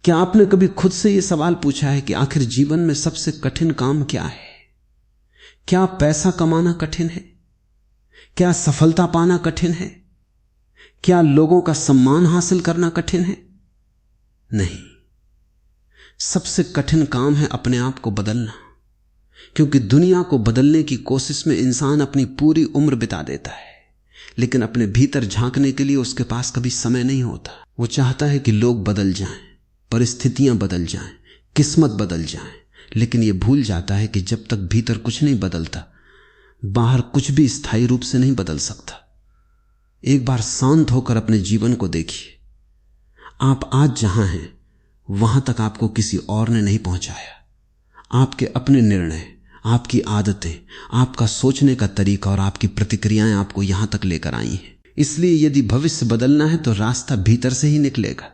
क्या आपने कभी खुद से यह सवाल पूछा है कि आखिर जीवन में सबसे कठिन काम क्या है? क्या पैसा कमाना कठिन है? क्या सफलता पाना कठिन है? क्या लोगों का सम्मान हासिल करना कठिन है? नहीं, सबसे कठिन काम है अपने आप को बदलना। क्योंकि दुनिया को बदलने की कोशिश में इंसान अपनी पूरी उम्र बिता देता है, लेकिन अपने भीतर झांकने के लिए उसके पास कभी समय नहीं होता। वो चाहता है कि लोग बदल जाएं, परिस्थितियां बदल जाएं, किस्मत बदल जाए, लेकिन ये भूल जाता है कि जब तक भीतर कुछ नहीं बदलता, बाहर कुछ भी स्थायी रूप से नहीं बदल सकता। एक बार शांत होकर अपने जीवन को देखिए। आप आज जहां हैं वहां तक आपको किसी और ने नहीं पहुंचाया। आपके अपने निर्णय, आपकी आदतें, आपका सोचने का तरीका और आपकी प्रतिक्रियाएं आपको यहां तक लेकर आई हैं। इसलिए यदि भविष्य बदलना है तो रास्ता भीतर से ही निकलेगा।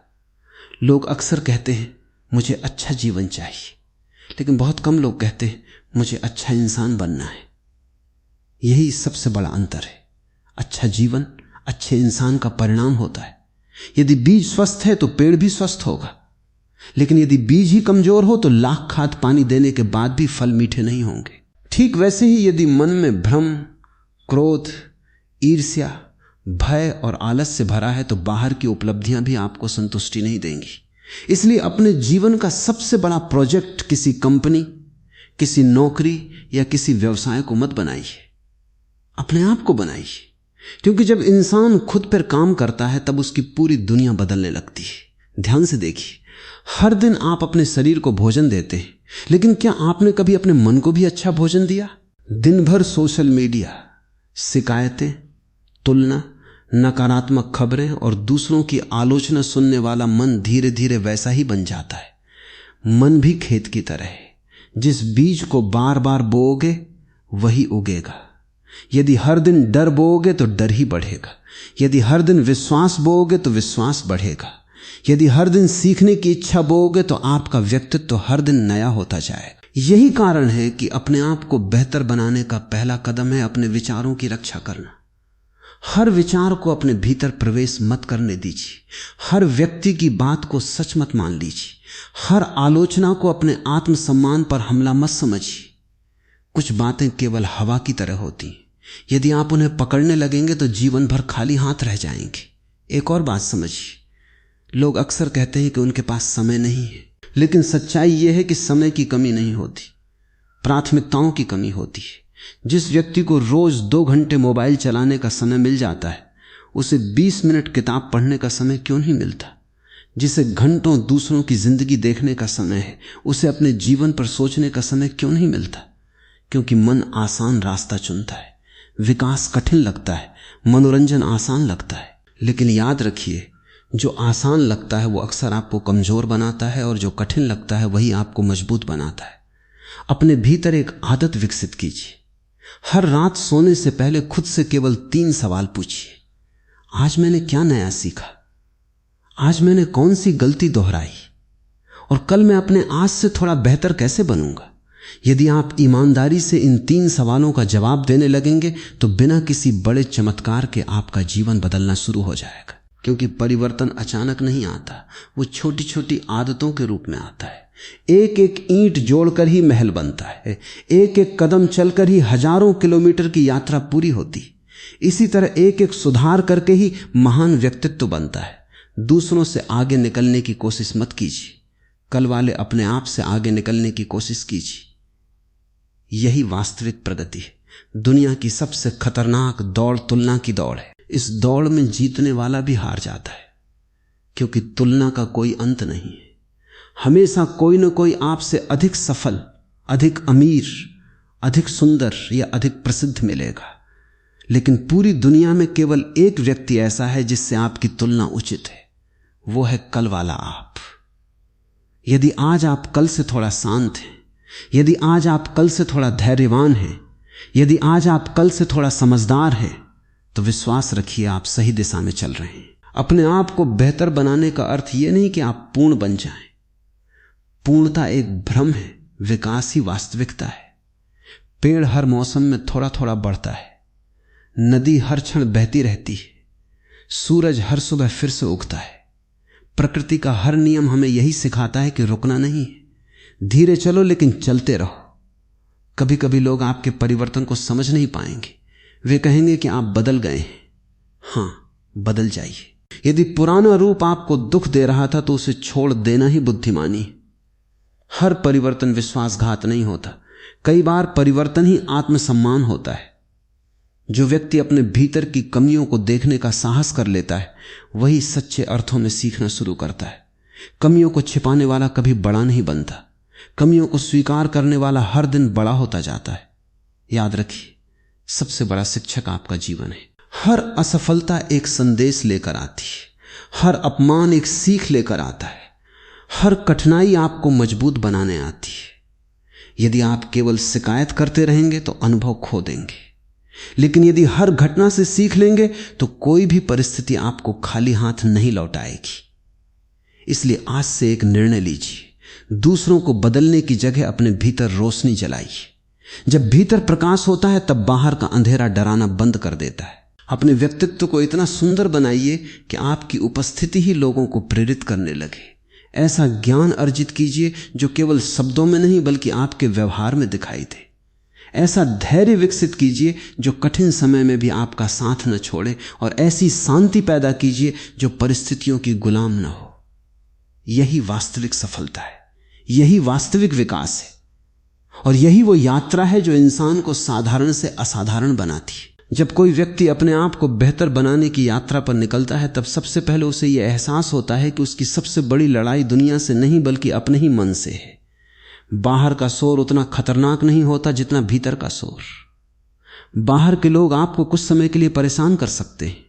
लोग अक्सर कहते हैं मुझे अच्छा जीवन चाहिए, लेकिन बहुत कम लोग कहते हैं मुझे अच्छा इंसान बनना है। यही सबसे बड़ा अंतर है। अच्छा जीवन अच्छे इंसान का परिणाम होता है। यदि बीज स्वस्थ है तो पेड़ भी स्वस्थ होगा, लेकिन यदि बीज ही कमजोर हो तो लाख खाद पानी देने के बाद भी फल मीठे नहीं होंगे। ठीक वैसे ही यदि मन में भ्रम, क्रोध, ईर्ष्या, भय और आलस्य भरा है तो बाहर की उपलब्धियां भी आपको संतुष्टि नहीं देंगी। इसलिए अपने जीवन का सबसे बड़ा प्रोजेक्ट किसी कंपनी, किसी नौकरी या किसी व्यवसाय को मत बनाइए, अपने आप को बनाइए। क्योंकि जब इंसान खुद पर काम करता है तब उसकी पूरी दुनिया बदलने लगती है। ध्यान से देखिए, हर दिन आप अपने शरीर को भोजन देते हैं, लेकिन क्या आपने कभी अपने मन को भी अच्छा भोजन दिया? दिन भर सोशल मीडिया, शिकायतें, तुलना, नकारात्मक खबरें और दूसरों की आलोचना सुनने वाला मन धीरे धीरे वैसा ही बन जाता है। मन भी खेत की तरह है, जिस बीज को बार बार बोओगे वही उगेगा। यदि हर दिन डर बोओगे तो डर ही बढ़ेगा। यदि हर दिन विश्वास बोओगे तो विश्वास बढ़ेगा। यदि हर दिन सीखने की इच्छा बोओगे तो आपका व्यक्तित्व हर दिन नया होता जाएगा। यही कारण है कि अपने आप को बेहतर बनाने का पहला कदम है अपने विचारों की रक्षा करना। हर विचार को अपने भीतर प्रवेश मत करने दीजिए। हर व्यक्ति की बात को सच मत मान लीजिए। हर आलोचना को अपने आत्मसम्मान पर हमला मत समझिए। कुछ बातें केवल हवा की तरह होती हैं। यदि आप उन्हें पकड़ने लगेंगे तो जीवन भर खाली हाथ रह जाएंगे। एक और बात समझिए, लोग अक्सर कहते हैं कि उनके पास समय नहीं है, लेकिन सच्चाई यह है कि समय की कमी नहीं होती, प्राथमिकताओं की कमी होती है। जिस व्यक्ति को रोज 2 घंटे मोबाइल चलाने का समय मिल जाता है, उसे 20 मिनट किताब पढ़ने का समय क्यों नहीं मिलता? जिसे घंटों दूसरों की जिंदगी देखने का समय है, उसे अपने जीवन पर सोचने का समय क्यों नहीं मिलता? क्योंकि मन आसान रास्ता चुनता है। विकास कठिन लगता है, मनोरंजन आसान लगता है। लेकिन याद रखिए, जो आसान लगता है वो अक्सर आपको कमजोर बनाता है, और जो कठिन लगता है वही आपको मजबूत बनाता है। अपने भीतर एक आदत विकसित कीजिए। हर रात सोने से पहले खुद से केवल 3 सवाल पूछिए। आज मैंने क्या नया सीखा? आज मैंने कौन सी गलती दोहराई? और कल मैं अपने आज से थोड़ा बेहतर कैसे बनूंगा? यदि आप ईमानदारी से इन 3 सवालों का जवाब देने लगेंगे तो बिना किसी बड़े चमत्कार के आपका जीवन बदलना शुरू हो जाएगा। क्योंकि परिवर्तन अचानक नहीं आता, वो छोटी छोटी आदतों के रूप में आता है। एक एक ईंट जोड़कर ही महल बनता है। एक एक कदम चलकर ही हजारों किलोमीटर की यात्रा पूरी होती। इसी तरह एक एक सुधार करके ही महान व्यक्तित्व बनता है। दूसरों से आगे निकलने की कोशिश मत कीजिए, कल वाले अपने आप से आगे निकलने की कोशिश कीजिए। यही वास्तविक प्रगति है। दुनिया की सबसे खतरनाक दौड़ तुलना की दौड़ है। इस दौड़ में जीतने वाला भी हार जाता है, क्योंकि तुलना का कोई अंत नहीं है। हमेशा कोई न कोई आपसे अधिक सफल, अधिक अमीर, अधिक सुंदर या अधिक प्रसिद्ध मिलेगा। लेकिन पूरी दुनिया में केवल एक व्यक्ति ऐसा है जिससे आपकी तुलना उचित है, वो है कल वाला आप। यदि आज आप कल से थोड़ा शांत हैं, यदि आज आप कल से थोड़ा धैर्यवान हैं, यदि आज आप कल से थोड़ा समझदार हैं, तो विश्वास रखिए आप सही दिशा में चल रहे हैं। अपने आप को बेहतर बनाने का अर्थ यह नहीं कि आप पूर्ण बन जाएं। पूर्णता एक भ्रम है, विकास ही वास्तविकता है। पेड़ हर मौसम में थोड़ा थोड़ा बढ़ता है, नदी हर क्षण बहती रहती है, सूरज हर सुबह फिर से उगता है, प्रकृति का हर नियम हमें यही सिखाता है कि रुकना नहीं है, धीरे चलो लेकिन चलते रहो। कभी कभी लोग आपके परिवर्तन को समझ नहीं पाएंगे, वे कहेंगे कि आप बदल गए हैं। हां, बदल जाइए। यदि पुराना रूप आपको दुख दे रहा था तो उसे छोड़ देना ही बुद्धिमानी है। हर परिवर्तन विश्वासघात नहीं होता, कई बार परिवर्तन ही आत्मसम्मान होता है। जो व्यक्ति अपने भीतर की कमियों को देखने का साहस कर लेता है वही सच्चे अर्थों में सीखना शुरू करता है। कमियों को छिपाने वाला कभी बड़ा नहीं बनता, कमियों को स्वीकार करने वाला हर दिन बड़ा होता जाता है। याद रखिए, सबसे बड़ा शिक्षक आपका जीवन है। हर असफलता एक संदेश लेकर आती है, हर अपमान एक सीख लेकर आता है, हर कठिनाई आपको मजबूत बनाने आती है। यदि आप केवल शिकायत करते रहेंगे तो अनुभव खो देंगे, लेकिन यदि हर घटना से सीख लेंगे तो कोई भी परिस्थिति आपको खाली हाथ नहीं लौटाएगी। इसलिए आज से एक निर्णय लीजिए, दूसरों को बदलने की जगह अपने भीतर रोशनी जलाइए। जब भीतर प्रकाश होता है तब बाहर का अंधेरा डराना बंद कर देता है। अपने व्यक्तित्व को इतना सुंदर बनाइए कि आपकी उपस्थिति ही लोगों को प्रेरित करने लगे। ऐसा ज्ञान अर्जित कीजिए जो केवल शब्दों में नहीं बल्कि आपके व्यवहार में दिखाई दे। ऐसा धैर्य विकसित कीजिए जो कठिन समय में भी आपका साथ न छोड़े, और ऐसी शांति पैदा कीजिए जो परिस्थितियों की गुलाम न हो। यही वास्तविक सफलता है, यही वास्तविक विकास है, और यही वो यात्रा है जो इंसान को साधारण से असाधारण बनाती है। जब कोई व्यक्ति अपने आप को बेहतर बनाने की यात्रा पर निकलता है तब सबसे पहले उसे यह एहसास होता है कि उसकी सबसे बड़ी लड़ाई दुनिया से नहीं बल्कि अपने ही मन से है। बाहर का शोर उतना खतरनाक नहीं होता जितना भीतर का शोर। बाहर के लोग आपको कुछ समय के लिए परेशान कर सकते हैं,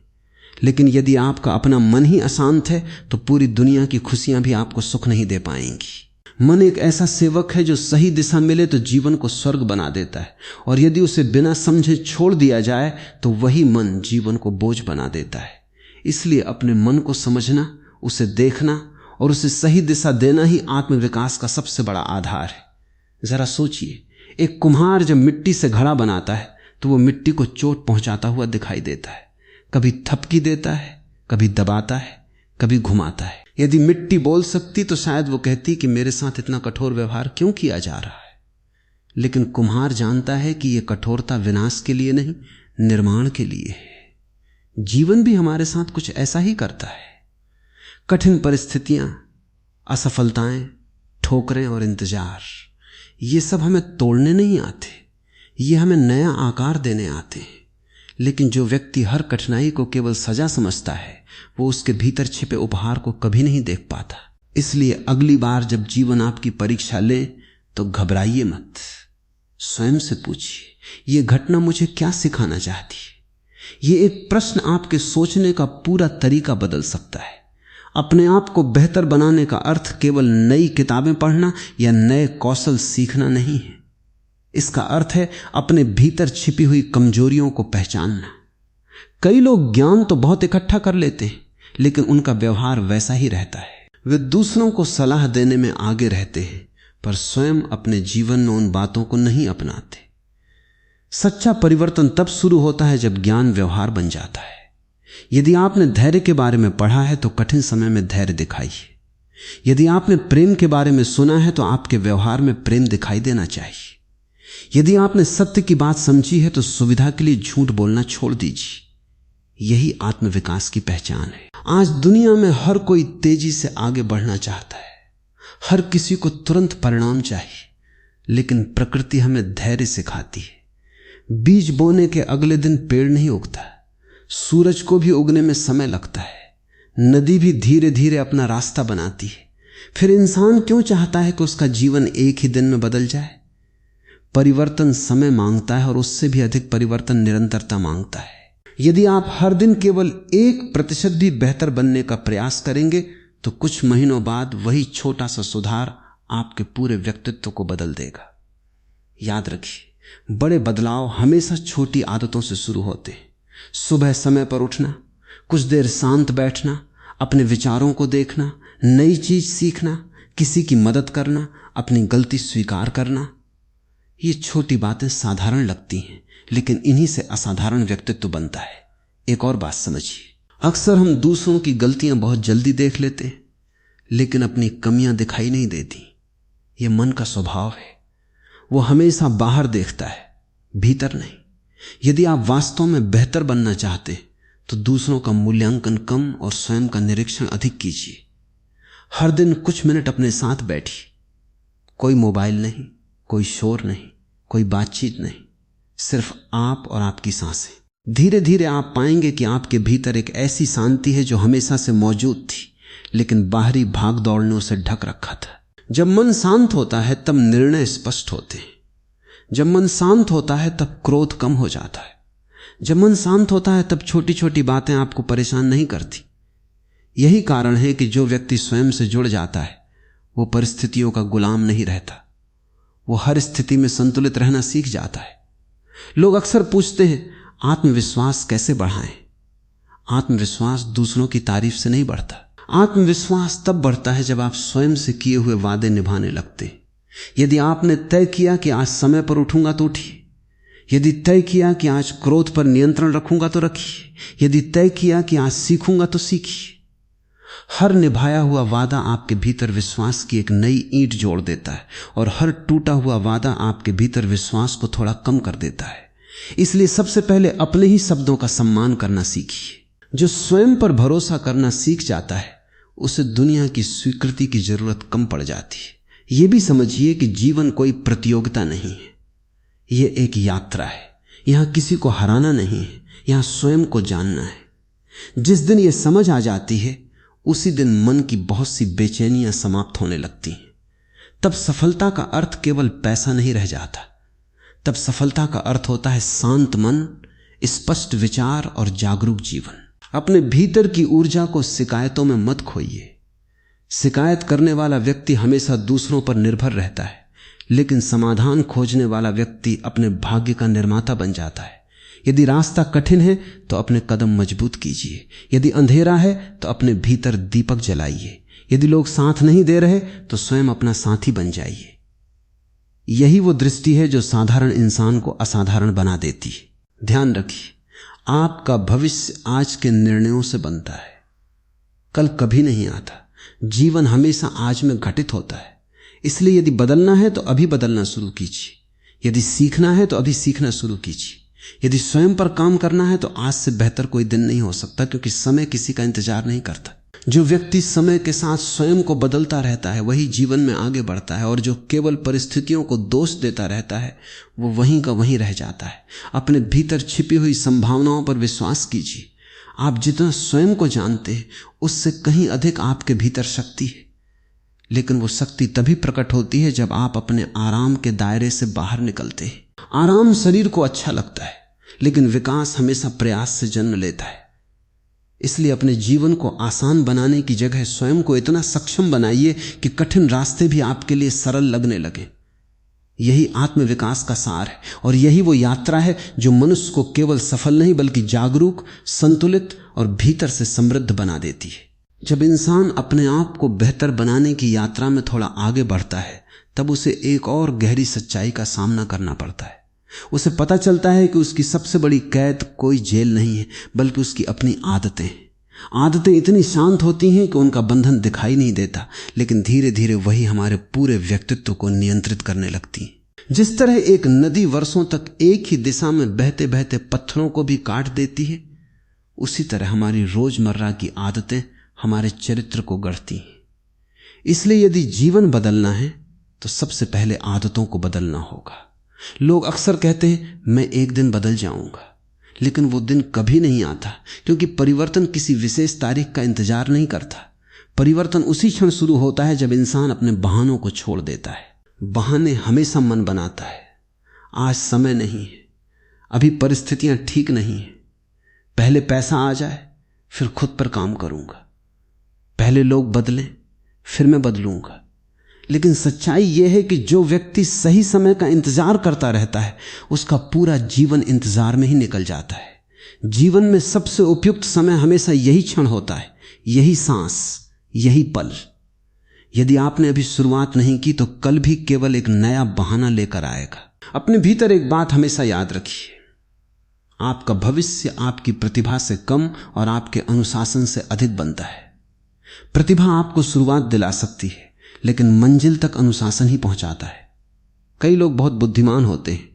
लेकिन यदि आपका अपना मन ही अशांत है तो पूरी दुनिया की खुशियां भी आपको सुख नहीं दे पाएंगी। मन एक ऐसा सेवक है जो सही दिशा मिले तो जीवन को स्वर्ग बना देता है, और यदि उसे बिना समझे छोड़ दिया जाए तो वही मन जीवन को बोझ बना देता है। इसलिए अपने मन को समझना, उसे देखना और उसे सही दिशा देना ही आत्मविकास का सबसे बड़ा आधार है। जरा सोचिए, एक कुम्हार जब मिट्टी से घड़ा बनाता है तो वो मिट्टी को चोट पहुंचाता हुआ दिखाई देता है। कभी थपकी देता है, कभी दबाता है, कभी घुमाता है। यदि मिट्टी बोल सकती तो शायद वो कहती कि मेरे साथ इतना कठोर व्यवहार क्यों किया जा रहा है। लेकिन कुम्हार जानता है कि यह कठोरता विनाश के लिए नहीं, निर्माण के लिए है। जीवन भी हमारे साथ कुछ ऐसा ही करता है। कठिन परिस्थितियां, असफलताएं, ठोकरें और इंतजार, ये सब हमें तोड़ने नहीं आते, ये हमें नया आकार देने आते हैं। लेकिन जो व्यक्ति हर कठिनाई को केवल सजा समझता है वो उसके भीतर छिपे उपहार को कभी नहीं देख पाता। इसलिए अगली बार जब जीवन आपकी परीक्षा ले तो घबराइए मत। स्वयं से पूछिए, ये घटना मुझे क्या सिखाना चाहती है। ये एक प्रश्न आपके सोचने का पूरा तरीका बदल सकता है। अपने आप को बेहतर बनाने का अर्थ केवल नई किताबें पढ़ना या नए कौशल सीखना नहीं है। इसका अर्थ है अपने भीतर छिपी हुई कमजोरियों को पहचानना। कई लोग ज्ञान तो बहुत इकट्ठा कर लेते हैं लेकिन उनका व्यवहार वैसा ही रहता है। वे दूसरों को सलाह देने में आगे रहते हैं पर स्वयं अपने जीवन में उन बातों को नहीं अपनाते। सच्चा परिवर्तन तब शुरू होता है जब ज्ञान व्यवहार बन जाता है। यदि आपने धैर्य के बारे में पढ़ा है तो कठिन समय में धैर्य दिखाइए। यदि आपने प्रेम के बारे में सुना है तो आपके व्यवहार में प्रेम दिखाई देना चाहिए। यदि आपने सत्य की बात समझी है तो सुविधा के लिए झूठ बोलना छोड़ दीजिए। यही आत्मविकास की पहचान है। आज दुनिया में हर कोई तेजी से आगे बढ़ना चाहता है, हर किसी को तुरंत परिणाम चाहिए, लेकिन प्रकृति हमें धैर्य सिखाती है। बीज बोने के अगले दिन पेड़ नहीं उगता, सूरज को भी उगने में समय लगता है, नदी भी धीरे धीरे अपना रास्ता बनाती है। फिर इंसान क्यों चाहता है कि उसका जीवन एक ही दिन में बदल जाए? परिवर्तन समय मांगता है और उससे भी अधिक परिवर्तन निरंतरता मांगता है। यदि आप हर दिन केवल 1% भी बेहतर बनने का प्रयास करेंगे तो कुछ महीनों बाद वही छोटा सा सुधार आपके पूरे व्यक्तित्व को बदल देगा। याद रखिए, बड़े बदलाव हमेशा छोटी आदतों से शुरू होते हैं। सुबह समय पर उठना, कुछ देर शांत बैठना, अपने विचारों को देखना, नई चीज सीखना, किसी की मदद करना, अपनी गलती स्वीकार करना। ये छोटी बातें साधारण लगती हैं लेकिन इन्हीं से असाधारण व्यक्तित्व बनता है। एक और बात समझिए, अक्सर हम दूसरों की गलतियां बहुत जल्दी देख लेते हैं लेकिन अपनी कमियां दिखाई नहीं देती। यह मन का स्वभाव है, वो हमेशा बाहर देखता है, भीतर नहीं। यदि आप वास्तव में बेहतर बनना चाहते तो दूसरों का मूल्यांकन कम और स्वयं का निरीक्षण अधिक कीजिए। हर दिन कुछ मिनट अपने साथ बैठिए, कोई मोबाइल नहीं, कोई शोर नहीं, कोई बातचीत नहीं, सिर्फ आप और आपकी सांसें। धीरे धीरे आप पाएंगे कि आपके भीतर एक ऐसी शांति है जो हमेशा से मौजूद थी, लेकिन बाहरी भाग दौड़ ने उसे ढक रखा था। जब मन शांत होता है तब निर्णय स्पष्ट होते हैं। जब मन शांत होता है तब क्रोध कम हो जाता है। जब मन शांत होता है तब छोटी छोटी बातें आपको परेशान नहीं करती। यही कारण है कि जो व्यक्ति स्वयं से जुड़ जाता है वो परिस्थितियों का गुलाम नहीं रहता, वो हर स्थिति में संतुलित रहना सीख जाता है। लोग अक्सर पूछते हैं आत्मविश्वास कैसे बढ़ाएं। आत्मविश्वास दूसरों की तारीफ से नहीं बढ़ता। आत्मविश्वास तब बढ़ता है जब आप स्वयं से किए हुए वादे निभाने लगते। यदि आपने तय किया कि आज समय पर उठूंगा तो उठिए, यदि तय किया कि आज क्रोध पर नियंत्रण रखूंगा तो रखिए, यदि तय किया कि आज सीखूंगा तो सीखिए। हर निभाया हुआ वादा आपके भीतर विश्वास की एक नई ईंट जोड़ देता है और हर टूटा हुआ वादा आपके भीतर विश्वास को थोड़ा कम कर देता है। इसलिए सबसे पहले अपने ही शब्दों का सम्मान करना सीखिए। जो स्वयं पर भरोसा करना सीख जाता है उसे दुनिया की स्वीकृति की जरूरत कम पड़ जाती है। यह भी समझिए कि जीवन कोई प्रतियोगिता नहीं है, यह एक यात्रा है। यहां किसी को हराना नहीं है, यहां स्वयं को जानना है। जिस दिन यह समझ आ जाती है उसी दिन मन की बहुत सी बेचैनियां समाप्त होने लगती हैं। तब सफलता का अर्थ केवल पैसा नहीं रह जाता, तब सफलता का अर्थ होता है शांत मन, स्पष्ट विचार और जागरूक जीवन। अपने भीतर की ऊर्जा को शिकायतों में मत खोइए। शिकायत करने वाला व्यक्ति हमेशा दूसरों पर निर्भर रहता है, लेकिन समाधान खोजने वाला व्यक्ति अपने भाग्य का निर्माता बन जाता है। यदि रास्ता कठिन है तो अपने कदम मजबूत कीजिए। यदि अंधेरा है तो अपने भीतर दीपक जलाइए। यदि लोग साथ नहीं दे रहे तो स्वयं अपना साथी बन जाइए। यही वो दृष्टि है जो साधारण इंसान को असाधारण बना देती है। ध्यान रखिए, आपका भविष्य आज के निर्णयों से बनता है, कल कभी नहीं आता। जीवन हमेशा आज में घटित होता है। इसलिए यदि बदलना है तो अभी बदलना शुरू कीजिए। यदि सीखना है तो अभी सीखना शुरू कीजिए। यदि स्वयं पर काम करना है तो आज से बेहतर कोई दिन नहीं हो सकता, क्योंकि समय किसी का इंतजार नहीं करता। जो व्यक्ति समय के साथ स्वयं को बदलता रहता है वही जीवन में आगे बढ़ता है, और जो केवल परिस्थितियों को दोष देता रहता है वो वहीं का वहीं रह जाता है। अपने भीतर छिपी हुई संभावनाओं पर विश्वास कीजिए। आप जितना स्वयं को जानते हैं उससे कहीं अधिक आपके भीतर शक्ति है, लेकिन वो शक्ति तभी प्रकट होती है जब आप अपने आराम के दायरे से बाहर निकलते हैं। आराम शरीर को अच्छा लगता है, लेकिन विकास हमेशा प्रयास से जन्म लेता है। इसलिए अपने जीवन को आसान बनाने की जगह स्वयं को इतना सक्षम बनाइए कि कठिन रास्ते भी आपके लिए सरल लगने लगे। यही आत्मविकास का सार है, और यही वो यात्रा है जो मनुष्य को केवल सफल नहीं बल्कि जागरूक, संतुलित और भीतर से समृद्ध बना देती है। जब इंसान अपने आप को बेहतर बनाने की यात्रा में थोड़ा आगे बढ़ता है तब उसे एक और गहरी सच्चाई का सामना करना पड़ता है। उसे पता चलता है कि उसकी सबसे बड़ी कैद कोई जेल नहीं है बल्कि उसकी अपनी आदतें। आदतें इतनी शांत होती हैं कि उनका बंधन दिखाई नहीं देता, लेकिन धीरे धीरे वही हमारे पूरे व्यक्तित्व को नियंत्रित करने लगती हैं। जिस तरह एक नदी वर्षों तक एक ही दिशा में बहते बहते पत्थरों को भी काट देती है, उसी तरह हमारी रोजमर्रा की आदतें हमारे चरित्र को गढ़ती हैं। इसलिए यदि जीवन बदलना है तो सबसे पहले आदतों को बदलना होगा। लोग अक्सर कहते हैं मैं एक दिन बदल जाऊंगा, लेकिन वो दिन कभी नहीं आता, क्योंकि परिवर्तन किसी विशेष तारीख का इंतजार नहीं करता। परिवर्तन उसी क्षण शुरू होता है जब इंसान अपने बहानों को छोड़ देता है। बहाने हमेशा मन बनाता है। आज समय नहीं है, अभी परिस्थितियां ठीक नहीं है, पहले पैसा आ जाए फिर खुद पर काम करूंगा, पहले लोग बदलें फिर मैं बदलूंगा। लेकिन सच्चाई यह है कि जो व्यक्ति सही समय का इंतजार करता रहता है उसका पूरा जीवन इंतजार में ही निकल जाता है। जीवन में सबसे उपयुक्त समय हमेशा यही क्षण होता है, यही सांस, यही पल। यदि आपने अभी शुरुआत नहीं की तो कल भी केवल एक नया बहाना लेकर आएगा। अपने भीतर एक बात हमेशा याद रखिए, आपका भविष्य आपकी प्रतिभा से कम और आपके अनुशासन से अधिक बनता है। प्रतिभा आपको शुरुआत दिला सकती है, लेकिन मंजिल तक अनुशासन ही पहुंचाता है। कई लोग बहुत बुद्धिमान होते हैं,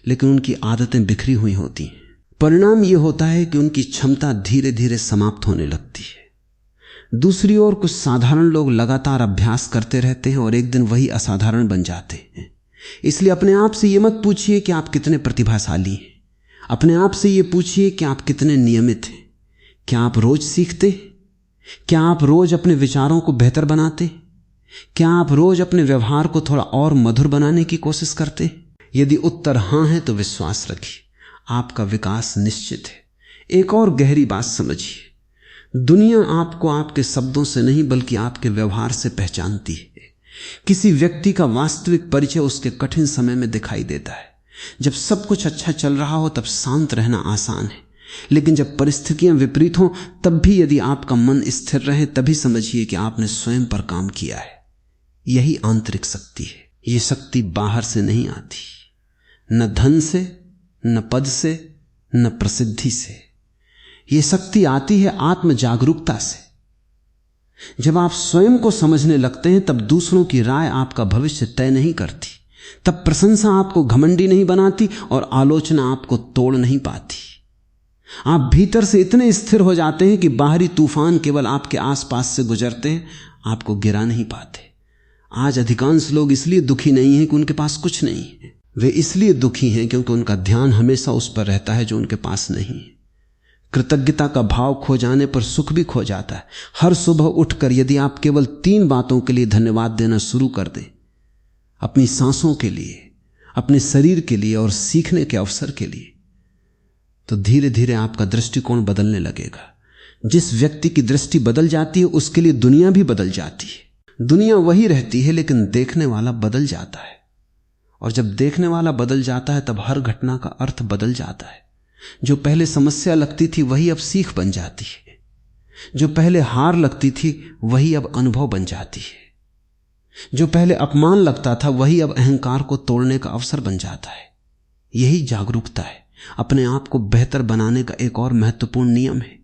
लेकिन उनकी आदतें बिखरी हुई होती हैं। परिणाम यह होता है कि उनकी क्षमता धीरे धीरे समाप्त होने लगती है। दूसरी ओर कुछ साधारण लोग लगातार अभ्यास करते रहते हैं और एक दिन वही असाधारण बन जाते हैं। इसलिए अपने आप से यह मत पूछिए कि आप कितने प्रतिभाशाली हैं। अपने आप से यह पूछिए कि आप कितने नियमित हैं। क्या आप रोज सीखते? क्या आप रोज अपने विचारों को बेहतर बनाते? क्या आप रोज अपने व्यवहार को थोड़ा और मधुर बनाने की कोशिश करते? यदि उत्तर हां है तो विश्वास रखिए, आपका विकास निश्चित है। एक और गहरी बात समझिए, दुनिया आपको आपके शब्दों से नहीं बल्कि आपके व्यवहार से पहचानती है। किसी व्यक्ति का वास्तविक परिचय उसके कठिन समय में दिखाई देता है। जब सब कुछ अच्छा चल रहा हो तब शांत रहना आसान है, लेकिन जब परिस्थितियां विपरीत हों तब भी यदि आपका मन स्थिर रहे तभी समझिए कि आपने स्वयं पर काम किया है। यही आंतरिक शक्ति है। यह शक्ति बाहर से नहीं आती, न धन से, न पद से, न प्रसिद्धि से। यह शक्ति आती है आत्म जागरूकता से। जब आप स्वयं को समझने लगते हैं तब दूसरों की राय आपका भविष्य तय नहीं करती। तब प्रशंसा आपको घमंडी नहीं बनाती और आलोचना आपको तोड़ नहीं पाती। आप भीतर से इतने स्थिर हो जाते हैं कि बाहरी तूफान केवल आपके आसपास से गुजरते हैं, आपको गिरा नहीं पाते। आज अधिकांश लोग इसलिए दुखी नहीं हैं कि उनके पास कुछ नहीं है। वे इसलिए दुखी हैं क्योंकि उनका ध्यान हमेशा उस पर रहता है जो उनके पास नहीं है। कृतज्ञता का भाव खो जाने पर सुख भी खो जाता है। हर सुबह उठकर यदि आप केवल 3 बातों के लिए धन्यवाद देना शुरू कर दें, अपनी सांसों के लिए, अपने शरीर के लिए और सीखने के अवसर के लिए, तो धीरे धीरे आपका दृष्टिकोण बदलने लगेगा। जिस व्यक्ति की दृष्टि बदल जाती है उसके लिए दुनिया भी बदल जाती है। दुनिया वही रहती है लेकिन देखने वाला बदल जाता है, और जब देखने वाला बदल जाता है तब हर घटना का अर्थ बदल जाता है। जो पहले समस्या लगती थी वही अब सीख बन जाती है। जो पहले हार लगती थी वही अब अनुभव बन जाती है। जो पहले अपमान लगता था वही अब अहंकार को तोड़ने का अवसर बन जाता है। यही जागरूकता है। अपने आप को बेहतर बनाने का एक और महत्वपूर्ण नियम है,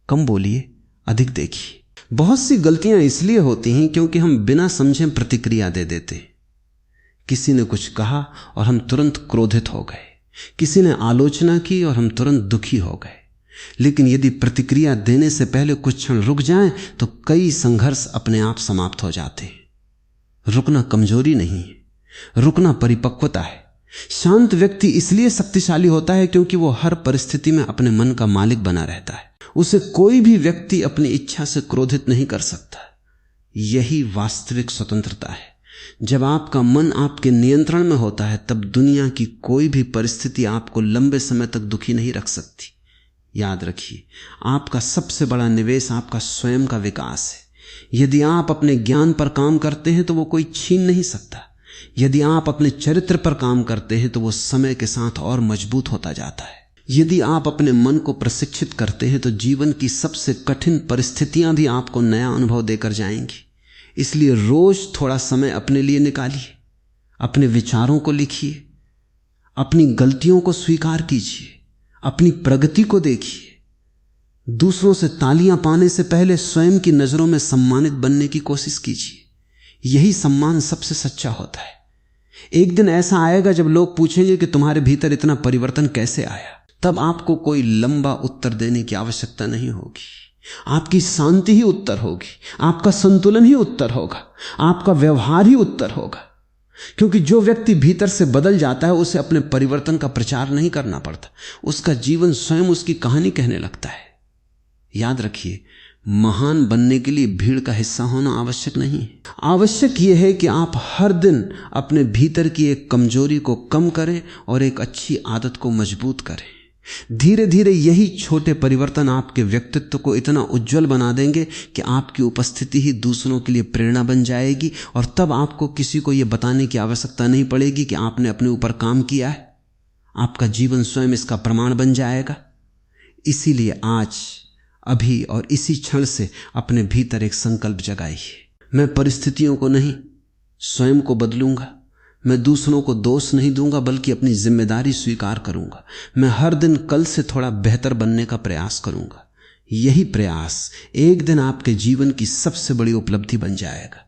कम बोलिए, अधिक देखिए। बहुत सी गलतियां इसलिए होती हैं क्योंकि हम बिना समझे प्रतिक्रिया दे देते। किसी ने कुछ कहा और हम तुरंत क्रोधित हो गए। किसी ने आलोचना की और हम तुरंत दुखी हो गए। लेकिन यदि प्रतिक्रिया देने से पहले कुछ क्षण रुक जाएं तो कई संघर्ष अपने आप समाप्त हो जाते हैं। रुकना कमजोरी नहीं है, रुकना परिपक्वता है। शांत व्यक्ति इसलिए शक्तिशाली होता है क्योंकि वो हर परिस्थिति में अपने मन का मालिक बना रहता है। उसे कोई भी व्यक्ति अपनी इच्छा से क्रोधित नहीं कर सकता। यही वास्तविक स्वतंत्रता है। जब आपका मन आपके नियंत्रण में होता है तब दुनिया की कोई भी परिस्थिति आपको लंबे समय तक दुखी नहीं रख सकती। याद रखिए, आपका सबसे बड़ा निवेश आपका स्वयं का विकास है। यदि आप अपने ज्ञान पर काम करते हैं तो वो कोई छीन नहीं सकता। यदि आप अपने चरित्र पर काम करते हैं तो वो समय के साथ और मजबूत होता जाता है। यदि आप अपने मन को प्रशिक्षित करते हैं तो जीवन की सबसे कठिन परिस्थितियां भी आपको नया अनुभव देकर जाएंगी। इसलिए रोज थोड़ा समय अपने लिए निकालिए, अपने विचारों को लिखिए, अपनी गलतियों को स्वीकार कीजिए, अपनी प्रगति को देखिए। दूसरों से तालियां पाने से पहले स्वयं की नजरों में सम्मानित बनने की कोशिश कीजिए। यही सम्मान सबसे सच्चा होता है। एक दिन ऐसा आएगा जब लोग पूछेंगे कि तुम्हारे भीतर इतना परिवर्तन कैसे आया। तब आपको कोई लंबा उत्तर देने की आवश्यकता नहीं होगी। आपकी शांति ही उत्तर होगी, आपका संतुलन ही उत्तर होगा, आपका व्यवहार ही उत्तर होगा। क्योंकि जो व्यक्ति भीतर से बदल जाता है उसे अपने परिवर्तन का प्रचार नहीं करना पड़ता। उसका जीवन स्वयं उसकी कहानी कहने लगता है। याद रखिए, महान बनने के लिए भीड़ का हिस्सा होना आवश्यक नहीं है। आवश्यक यह है कि आप हर दिन अपने भीतर की एक कमजोरी को कम करें और एक अच्छी आदत को मजबूत करें। धीरे धीरे यही छोटे परिवर्तन आपके व्यक्तित्व को इतना उज्जवल बना देंगे कि आपकी उपस्थिति ही दूसरों के लिए प्रेरणा बन जाएगी, और तब आपको किसी को यह बताने की आवश्यकता नहीं पड़ेगी कि आपने अपने ऊपर काम किया है। आपका जीवन स्वयं इसका प्रमाण बन जाएगा। इसीलिए आज, अभी और इसी क्षण से अपने भीतर एक संकल्प जगाइए। मैं परिस्थितियों को नहीं, स्वयं को बदलूंगा। मैं दूसरों को दोष नहीं दूंगा बल्कि अपनी जिम्मेदारी स्वीकार करूंगा। मैं हर दिन कल से थोड़ा बेहतर बनने का प्रयास करूंगा। यही प्रयास एक दिन आपके जीवन की सबसे बड़ी उपलब्धि बन जाएगा।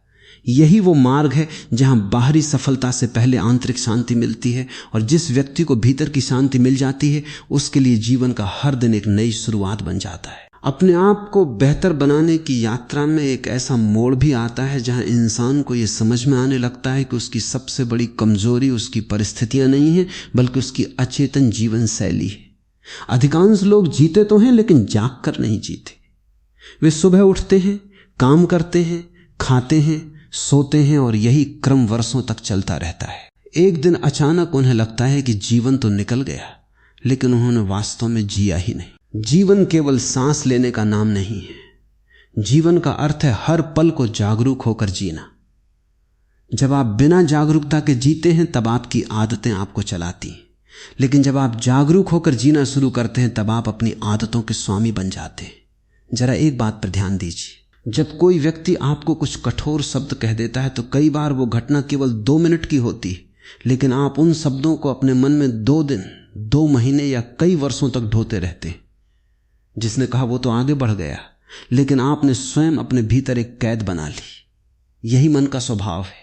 यही वो मार्ग है जहां बाहरी सफलता से पहले आंतरिक शांति मिलती है, और जिस व्यक्ति को भीतर की शांति मिल जाती है उसके लिए जीवन का हर दिन एक नई शुरुआत बन जाता है। अपने आप को बेहतर बनाने की यात्रा में एक ऐसा मोड़ भी आता है जहां इंसान को यह समझ में आने लगता है कि उसकी सबसे बड़ी कमजोरी उसकी परिस्थितियां नहीं है, बल्कि उसकी अचेतन जीवन शैली है। अधिकांश लोग जीते तो हैं लेकिन जाग कर नहीं जीते। वे सुबह उठते हैं, काम करते हैं, खाते हैं, सोते हैं, और यही क्रम वर्षों तक चलता रहता है। एक दिन अचानक उन्हें लगता है कि जीवन तो निकल गया, लेकिन उन्होंने वास्तव में जिया ही नहीं। जीवन केवल सांस लेने का नाम नहीं है। जीवन का अर्थ है हर पल को जागरूक होकर जीना। जब आप बिना जागरूकता के जीते हैं तब आपकी आदतें आपको चलाती हैं, लेकिन जब आप जागरूक होकर जीना शुरू करते हैं तब आप अपनी आदतों के स्वामी बन जाते हैं। जरा एक बात पर ध्यान दीजिए, जब कोई व्यक्ति आपको कुछ कठोर शब्द कह देता है तो कई बार वो घटना केवल 2 मिनट की होती है, लेकिन आप उन शब्दों को अपने मन में 2 दिन, 2 महीने या कई वर्षों तक ढोते रहते हैं। जिसने कहा वो तो आगे बढ़ गया, लेकिन आपने स्वयं अपने भीतर एक कैद बना ली। यही मन का स्वभाव है।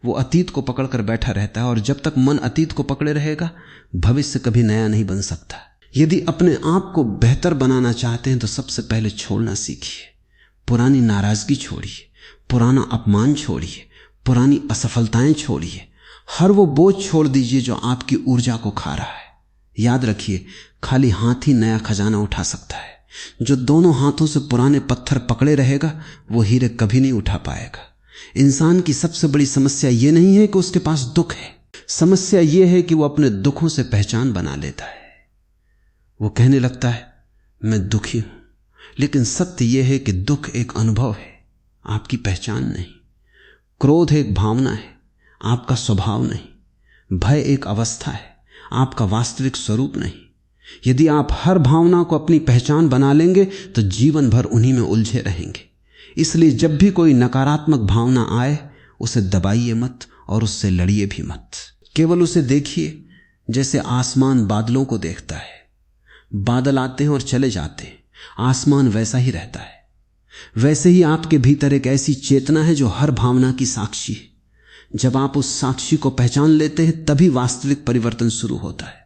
वो अतीत को पकड़कर बैठा रहता है, और जब तक मन अतीत को पकड़े रहेगा भविष्य कभी नया नहीं बन सकता। यदि अपने आप को बेहतर बनाना चाहते हैं तो सबसे पहले छोड़ना सीखिए। पुरानी नाराजगी छोड़िए, पुराना अपमान छोड़िए, पुरानी असफलताएं छोड़िए, हर वो बोझ छोड़ दीजिए जो आपकी ऊर्जा को खा रहा है। याद रखिए, खाली हाथ ही नया खजाना उठा सकता है। जो दोनों हाथों से पुराने पत्थर पकड़े रहेगा वो हीरे कभी नहीं उठा पाएगा। इंसान की सबसे बड़ी समस्या ये नहीं है कि उसके पास दुख है, समस्या ये है कि वो अपने दुखों से पहचान बना लेता है। वो कहने लगता है मैं दुखी हूं, लेकिन सत्य यह है कि दुख एक अनुभव है, आपकी पहचान नहीं। क्रोध एक भावना है, आपका स्वभाव नहीं। भय एक अवस्था है, आपका वास्तविक स्वरूप नहीं। यदि आप हर भावना को अपनी पहचान बना लेंगे तो जीवन भर उन्हीं में उलझे रहेंगे। इसलिए जब भी कोई नकारात्मक भावना आए उसे दबाइए मत और उससे लड़िए भी मत। केवल उसे देखिए जैसे आसमान बादलों को देखता है। बादल आते हैं और चले जाते हैं, आसमान वैसा ही रहता है। वैसे ही आपके भीतर एक ऐसी चेतना है जो हर भावना की साक्षी है। जब आप उस साक्षी को पहचान लेते हैं तभी वास्तविक परिवर्तन शुरू होता है।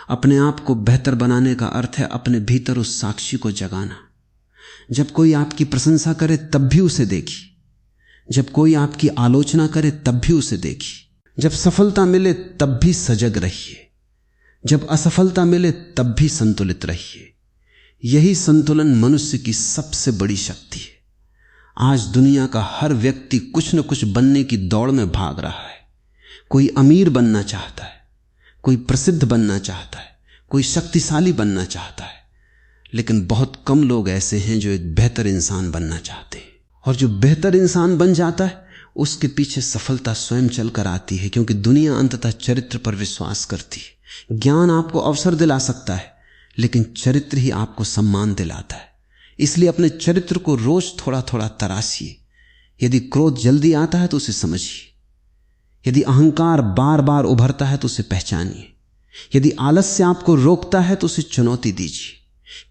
अपने आप को बेहतर बनाने का अर्थ है अपने भीतर उस साक्षी को जगाना। जब कोई आपकी प्रशंसा करे तब भी उसे देखिए, जब कोई आपकी आलोचना करे तब भी उसे देखिए। जब सफलता मिले तब भी सजग रहिए, जब असफलता मिले तब भी संतुलित रहिए। यही संतुलन मनुष्य की सबसे बड़ी शक्ति है। आज दुनिया का हर व्यक्ति कुछ न कुछ बनने की दौड़ में भाग रहा है। कोई अमीर बनना चाहता है, कोई प्रसिद्ध बनना चाहता है, कोई शक्तिशाली बनना चाहता है, लेकिन बहुत कम लोग ऐसे हैं जो एक बेहतर इंसान बनना चाहते हैं। और जो बेहतर इंसान बन जाता है उसके पीछे सफलता स्वयं चलकर आती है, क्योंकि दुनिया अंततः चरित्र पर विश्वास करती है। ज्ञान आपको अवसर दिला सकता है, लेकिन चरित्र ही आपको सम्मान दिलाता है। इसलिए अपने चरित्र को रोज थोड़ा थोड़ा तराशिए। यदि क्रोध जल्दी आता है तो उसे समझिए, यदि अहंकार बार बार उभरता है तो उसे पहचानिए, यदि आलस्य आपको रोकता है तो उसे चुनौती दीजिए।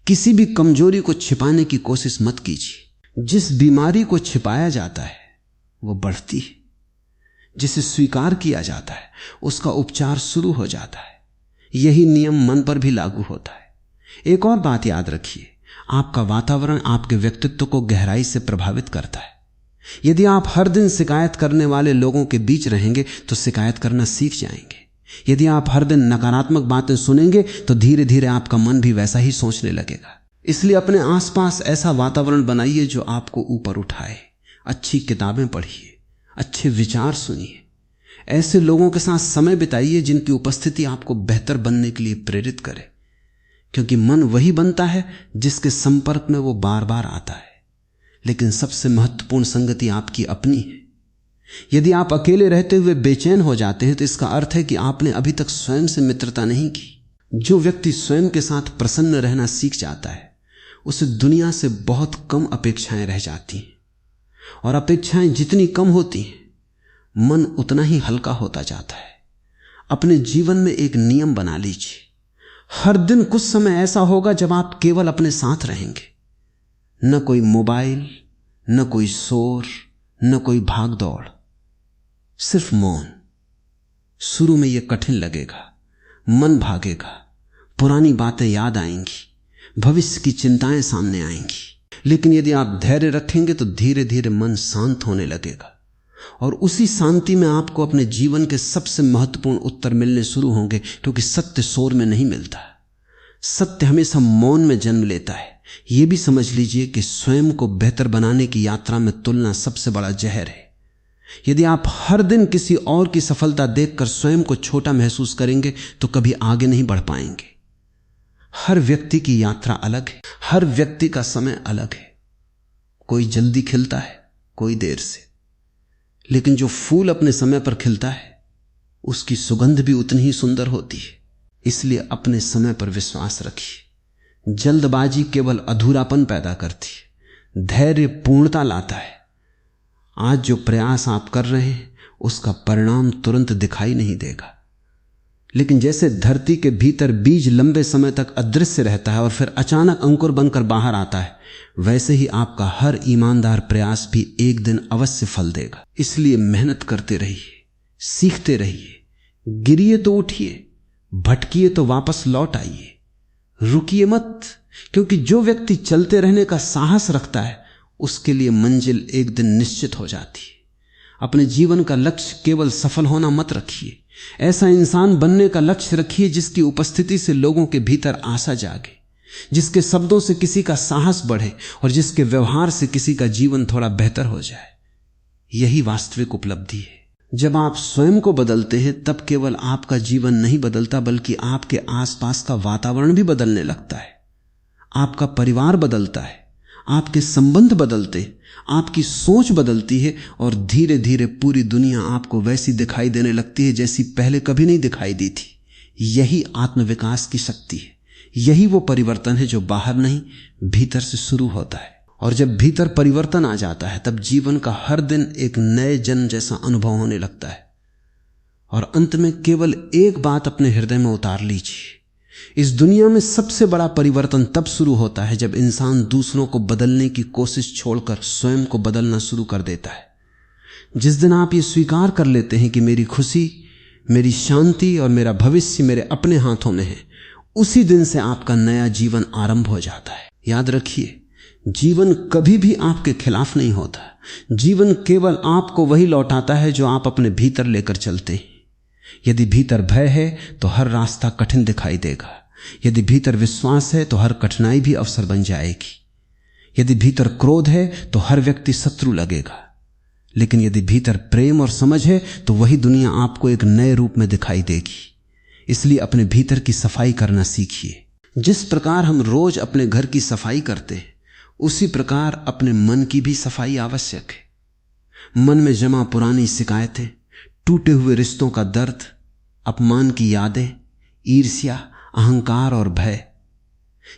किसी भी कमजोरी को छिपाने की कोशिश मत कीजिए। जिस बीमारी को छिपाया जाता है वो बढ़ती है, जिसे स्वीकार किया जाता है उसका उपचार शुरू हो जाता है। यही नियम मन पर भी लागू होता है। एक और बात याद रखिए, आपका वातावरण आपके व्यक्तित्व को गहराई से प्रभावित करता है। यदि आप हर दिन शिकायत करने वाले लोगों के बीच रहेंगे तो शिकायत करना सीख जाएंगे। यदि आप हर दिन नकारात्मक बातें सुनेंगे तो धीरे धीरे आपका मन भी वैसा ही सोचने लगेगा। इसलिए अपने आसपास ऐसा वातावरण बनाइए जो आपको ऊपर उठाए। अच्छी किताबें पढ़िए, अच्छे विचार सुनिए, ऐसे लोगों के साथ समय बिताइए जिनकी उपस्थिति आपको बेहतर बनने के लिए प्रेरित करे, क्योंकि मन वही बनता है जिसके संपर्क में वो बार बार आता है। लेकिन सबसे महत्वपूर्ण संगति आपकी अपनी है। यदि आप अकेले रहते हुए बेचैन हो जाते हैं तो इसका अर्थ है कि आपने अभी तक स्वयं से मित्रता नहीं की। जो व्यक्ति स्वयं के साथ प्रसन्न रहना सीख जाता है उसे दुनिया से बहुत कम अपेक्षाएं रह जाती हैं, और अपेक्षाएं जितनी कम होती हैं मन उतना ही हल्का होता जाता है। अपने जीवन में एक नियम बना लीजिए, हर दिन कुछ समय ऐसा होगा जब आप केवल अपने साथ रहेंगे। न कोई मोबाइल, न कोई शोर, न कोई भाग दौड़, सिर्फ मौन। शुरू में यह कठिन लगेगा, मन भागेगा, पुरानी बातें याद आएंगी, भविष्य की चिंताएं सामने आएंगी, लेकिन यदि आप धैर्य रखेंगे तो धीरे धीरे मन शांत होने लगेगा और उसी शांति में आपको अपने जीवन के सबसे महत्वपूर्ण उत्तर मिलने शुरू होंगे, क्योंकि सत्य शोर में नहीं मिलता। सत्य हमेशा मौन में जन्म लेता है। यह भी समझ लीजिए कि स्वयं को बेहतर बनाने की यात्रा में तुलना सबसे बड़ा जहर है। यदि आप हर दिन किसी और की सफलता देखकर स्वयं को छोटा महसूस करेंगे तो कभी आगे नहीं बढ़ पाएंगे। हर व्यक्ति की यात्रा अलग है, हर व्यक्ति का समय अलग है। कोई जल्दी खिलता है, कोई देर से, लेकिन जो फूल अपने समय पर खिलता है उसकी सुगंध भी उतनी ही सुंदर होती है। इसलिए अपने समय पर विश्वास रखिए। जल्दबाजी केवल अधूरापन पैदा करती है, धैर्य पूर्णता लाता है। आज जो प्रयास आप कर रहे हैं उसका परिणाम तुरंत दिखाई नहीं देगा, लेकिन जैसे धरती के भीतर बीज लंबे समय तक अदृश्य रहता है और फिर अचानक अंकुर बनकर बाहर आता है, वैसे ही आपका हर ईमानदार प्रयास भी एक दिन अवश्य फल देगा। इसलिए मेहनत करते रहिए, सीखते रहिए, गिरिए तो उठिए, भटकिए तो वापस लौट आइए, रुकिए मत, क्योंकि जो व्यक्ति चलते रहने का साहस रखता है उसके लिए मंजिल एक दिन निश्चित हो जाती है। अपने जीवन का लक्ष्य केवल सफल होना मत रखिए, ऐसा इंसान बनने का लक्ष्य रखिए जिसकी उपस्थिति से लोगों के भीतर आशा जागे, जिसके शब्दों से किसी का साहस बढ़े और जिसके व्यवहार से किसी का जीवन थोड़ा बेहतर हो जाए। यही वास्तविक उपलब्धि है। जब आप स्वयं को बदलते हैं तब केवल आपका जीवन नहीं बदलता, बल्कि आपके आसपास का वातावरण भी बदलने लगता है। आपका परिवार बदलता है, आपके संबंध बदलते, आपकी सोच बदलती है और धीरे धीरे पूरी दुनिया आपको वैसी दिखाई देने लगती है जैसी पहले कभी नहीं दिखाई दी थी। यही आत्मविकास की शक्ति है। यही वो परिवर्तन है जो बाहर नहीं भीतर से शुरू होता है। और जब भीतर परिवर्तन आ जाता है तब जीवन का हर दिन एक नए जन्म जैसा अनुभव होने लगता है। और अंत में केवल एक बात अपने हृदय में उतार लीजिए, इस दुनिया में सबसे बड़ा परिवर्तन तब शुरू होता है जब इंसान दूसरों को बदलने की कोशिश छोड़कर स्वयं को बदलना शुरू कर देता है। जिस दिन आप ये स्वीकार कर लेते हैं कि मेरी खुशी, मेरी शांति और मेरा भविष्य मेरे अपने हाथों में है, उसी दिन से आपका नया जीवन आरंभ हो जाता है। याद रखिए, जीवन कभी भी आपके खिलाफ नहीं होता। जीवन केवल आपको वही लौटाता है जो आप अपने भीतर लेकर चलते हैं। यदि भीतर भय है तो हर रास्ता कठिन दिखाई देगा। यदि भीतर विश्वास है तो हर कठिनाई भी अवसर बन जाएगी। यदि भीतर क्रोध है तो हर व्यक्ति शत्रु लगेगा। लेकिन यदि भीतर प्रेम और समझ है तो वही दुनिया आपको एक नए रूप में दिखाई देगी। इसलिए अपने भीतर की सफाई करना सीखिए। जिस प्रकार हम रोज अपने घर की सफाई करते हैं, उसी प्रकार अपने मन की भी सफाई आवश्यक है। मन में जमा पुरानी शिकायतें, टूटे हुए रिश्तों का दर्द, अपमान की यादें, ईर्ष्या, अहंकार और भय,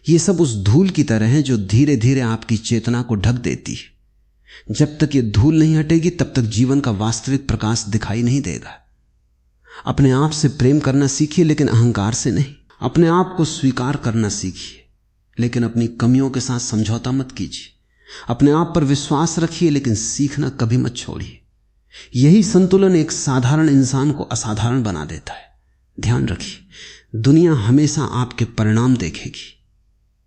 ये सब उस धूल की तरह हैं जो धीरे धीरे आपकी चेतना को ढक देती है। जब तक ये धूल नहीं हटेगी तब तक जीवन का वास्तविक प्रकाश दिखाई नहीं देगा। अपने आप से प्रेम करना सीखिए, लेकिन अहंकार से नहीं। अपने आप को स्वीकार करना सीखिए, लेकिन अपनी कमियों के साथ समझौता मत कीजिए। अपने आप पर विश्वास रखिए, लेकिन सीखना कभी मत छोड़िए। यही संतुलन एक साधारण इंसान को असाधारण बना देता है। ध्यान रखिए, दुनिया हमेशा आपके परिणाम देखेगी,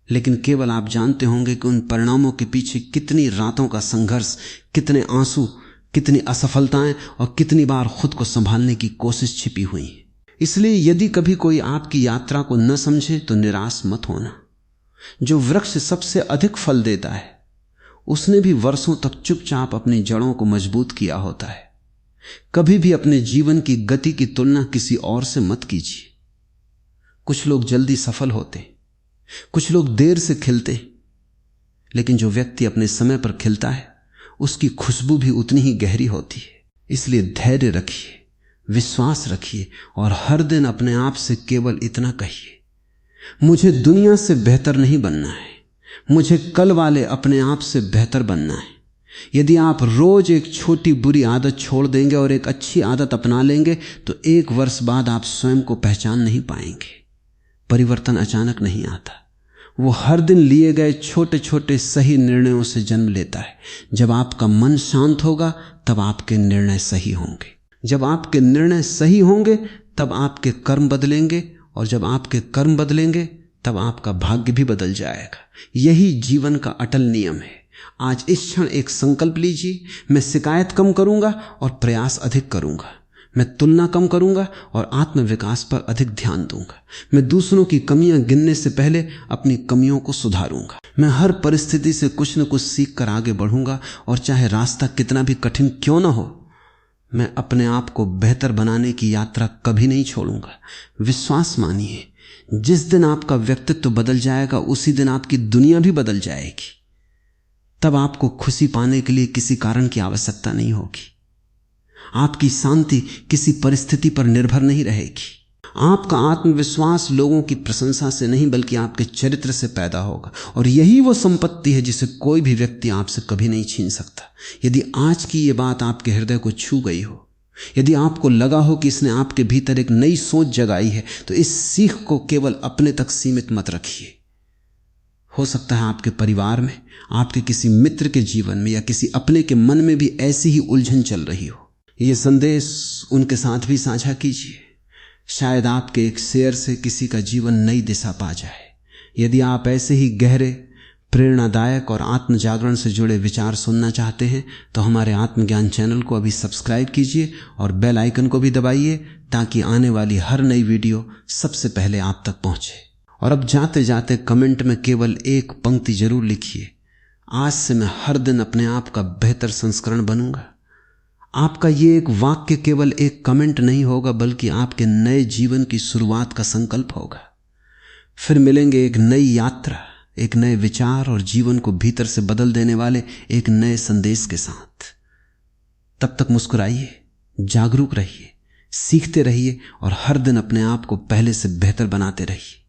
लेकिन केवल आप जानते होंगे कि उन परिणामों के पीछे कितनी रातों का संघर्ष, कितने आंसू, कितनी असफलताएं और कितनी बार खुद को संभालने की कोशिश छिपी हुई है। इसलिए यदि कभी कोई आपकी यात्रा को न समझे तो निराश मत होना। जो वृक्ष सबसे अधिक फल देता है, उसने भी वर्षों तक चुपचाप अपनी जड़ों को मजबूत किया होता है। कभी भी अपने जीवन की गति की तुलना किसी और से मत कीजिए। कुछ लोग जल्दी सफल होते, कुछ लोग देर से खिलते, लेकिन जो व्यक्ति अपने समय पर खिलता है उसकी खुशबू भी उतनी ही गहरी होती है। इसलिए धैर्य रखिए, विश्वास रखिए और हर दिन अपने आप से केवल इतना कहिए, मुझे दुनिया से बेहतर नहीं बनना है, मुझे कल वाले अपने आप से बेहतर बनना है। यदि आप रोज एक छोटी बुरी आदत छोड़ देंगे और एक अच्छी आदत अपना लेंगे तो 1 वर्ष बाद आप स्वयं को पहचान नहीं पाएंगे। परिवर्तन अचानक नहीं आता, वो हर दिन लिए गए छोटे छोटे सही निर्णयों से जन्म लेता है। जब आपका मन शांत होगा तब आपके निर्णय सही होंगे। जब आपके निर्णय सही होंगे तब आपके कर्म बदलेंगे, और जब आपके कर्म बदलेंगे तब आपका भाग्य भी बदल जाएगा। यही जीवन का अटल नियम है। आज इस क्षण एक संकल्प लीजिए, मैं शिकायत कम करूंगा और प्रयास अधिक करूंगा। मैं तुलना कम करूंगा और आत्मविकास पर अधिक ध्यान दूंगा। मैं दूसरों की कमियां गिनने से पहले अपनी कमियों को सुधारूंगा। मैं हर परिस्थिति से कुछ न कुछ सीख कर आगे बढ़ूंगा, और चाहे रास्ता कितना भी कठिन क्यों ना हो, मैं अपने आप को बेहतर बनाने की यात्रा कभी नहीं छोड़ूंगा। विश्वास मानिए, जिस दिन आपका व्यक्तित्व बदल जाएगा उसी दिन आपकी दुनिया भी बदल जाएगी। तब आपको खुशी पाने के लिए किसी कारण की आवश्यकता नहीं होगी। आपकी शांति किसी परिस्थिति पर निर्भर नहीं रहेगी। आपका आत्मविश्वास लोगों की प्रशंसा से नहीं बल्कि आपके चरित्र से पैदा होगा, और यही वो संपत्ति है जिसे कोई भी व्यक्ति आपसे कभी नहीं छीन सकता। यदि आज की ये बात आपके हृदय को छू गई हो, यदि आपको लगा हो कि इसने आपके भीतर एक नई सोच जगाई है, तो इस सीख को केवल अपने तक सीमित मत रखिए। हो सकता है आपके परिवार में, आपके किसी मित्र के जीवन में या किसी अपने के मन में भी ऐसी ही उलझन चल रही हो। ये संदेश उनके साथ भी साझा कीजिए। शायद आपके एक शेयर से किसी का जीवन नई दिशा पा जाए। यदि आप ऐसे ही गहरे, प्रेरणादायक और आत्म जागरण से जुड़े विचार सुनना चाहते हैं तो हमारे आत्मज्ञान चैनल को अभी सब्सक्राइब कीजिए और बेल आइकन को भी दबाइए, ताकि आने वाली हर नई वीडियो सबसे पहले आप तक पहुंचे। और अब जाते जाते कमेंट में केवल एक पंक्ति जरूर लिखिए, आज से मैं हर दिन अपने आप का बेहतर संस्करण बनूंगा। आपका ये एक वाक्य केवल एक कमेंट नहीं होगा, बल्कि आपके नए जीवन की शुरुआत का संकल्प होगा। फिर मिलेंगे एक नई यात्रा, एक नए विचार और जीवन को भीतर से बदल देने वाले एक नए संदेश के साथ। तब तक मुस्कुराइए, जागरूक रहिए, सीखते रहिए और हर दिन अपने आप को पहले से बेहतर बनाते रहिए।